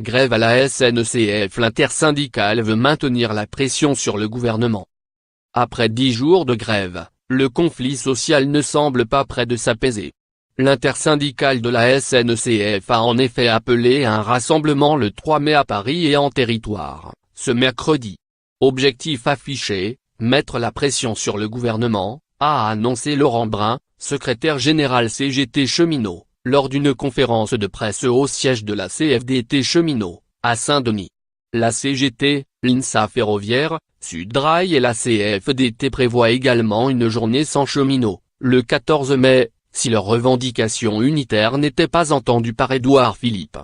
grève à la SNCF. L'intersyndicale veut maintenir la pression sur le gouvernement. Après 10 jours de grève, le conflit social ne semble pas près de s'apaiser. L'intersyndicale de la SNCF a en effet appelé à un rassemblement le 3 mai à Paris et en territoire, ce mercredi. Objectif affiché, mettre la pression sur le gouvernement, a annoncé Laurent Brun, secrétaire général CGT Cheminots, lors d'une conférence de presse au siège de la CFDT Cheminots, à Saint-Denis. La CGT, l'INSA Ferroviaire, Sudrail et la CFDT prévoient également une journée sans cheminots, le 14 mai, si leurs revendications unitaires n'étaient pas entendues par Édouard Philippe.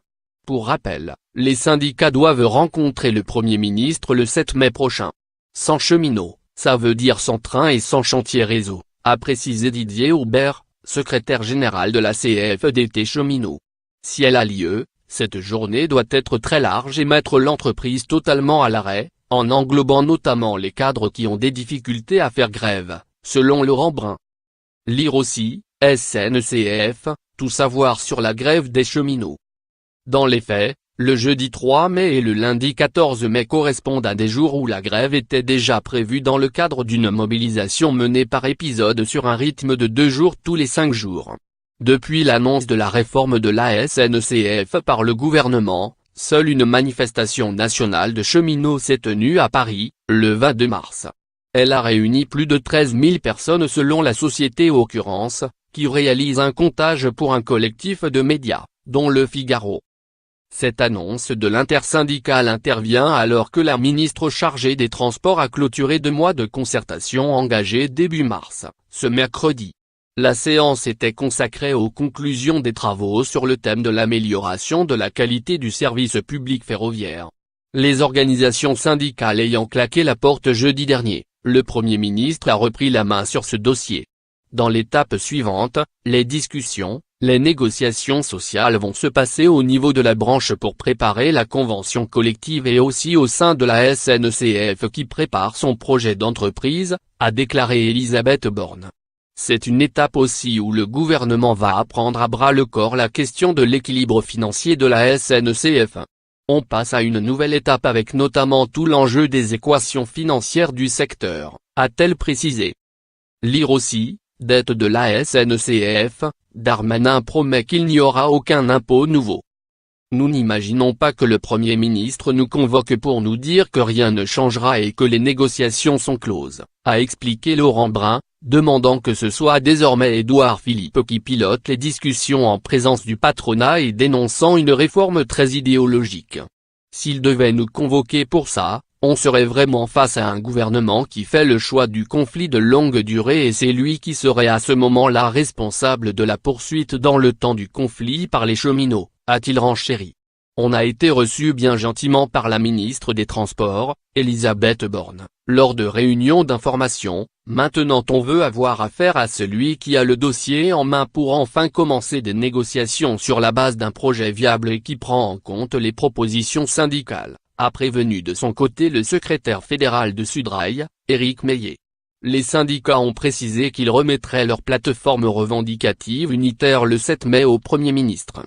Pour rappel, les syndicats doivent rencontrer le Premier ministre le 7 mai prochain. Sans cheminots, ça veut dire sans train et sans chantier réseau, a précisé Didier Aubert, secrétaire général de la CFDT Cheminots. Si elle a lieu, cette journée doit être très large et mettre l'entreprise totalement à l'arrêt, en englobant notamment les cadres qui ont des difficultés à faire grève, selon Laurent Brun. Lire aussi, SNCF, tout savoir sur la grève des cheminots. Dans les faits, le jeudi 3 mai et le lundi 14 mai correspondent à des jours où la grève était déjà prévue dans le cadre d'une mobilisation menée par épisode sur un rythme de 2 jours tous les 5 jours. Depuis l'annonce de la réforme de la SNCF par le gouvernement, seule une manifestation nationale de cheminots s'est tenue à Paris, le 22 mars. Elle a réuni plus de 13 000 personnes selon la société Occurrence, qui réalise un comptage pour un collectif de médias, dont Le Figaro. Cette annonce de l'intersyndicale intervient alors que la ministre chargée des Transports a clôturé 2 mois de concertation engagés début mars, ce mercredi. La séance était consacrée aux conclusions des travaux sur le thème de l'amélioration de la qualité du service public ferroviaire. Les organisations syndicales ayant claqué la porte jeudi dernier, le Premier ministre a repris la main sur ce dossier. Dans l'étape suivante, les discussions, les négociations sociales vont se passer au niveau de la branche pour préparer la convention collective et aussi au sein de la SNCF qui prépare son projet d'entreprise, a déclaré Elisabeth Borne. C'est une étape aussi où le gouvernement va prendre à bras le corps la question de l'équilibre financier de la SNCF. On passe à une nouvelle étape avec notamment tout l'enjeu des équations financières du secteur, a-t-elle précisé. Lire aussi, dette de la SNCF, Darmanin promet qu'il n'y aura aucun impôt nouveau. Nous n'imaginons pas que le Premier ministre nous convoque pour nous dire que rien ne changera et que les négociations sont closes, a expliqué Laurent Brun, demandant que ce soit désormais Édouard Philippe qui pilote les discussions en présence du patronat et dénonçant une réforme très idéologique. S'il devait nous convoquer pour ça, on serait vraiment face à un gouvernement qui fait le choix du conflit de longue durée et c'est lui qui serait à ce moment-là responsable de la poursuite dans le temps du conflit par les cheminots, a-t-il renchéri. On a été reçu bien gentiment par la ministre des Transports, Elisabeth Borne, lors de réunions d'information. Maintenant on veut avoir affaire à celui qui a le dossier en main pour enfin commencer des négociations sur la base d'un projet viable et qui prend en compte les propositions syndicales, a prévenu de son côté le secrétaire fédéral de Sudrail, Éric Meillet. Les syndicats ont précisé qu'ils remettraient leur plateforme revendicative unitaire le 7 mai au Premier ministre.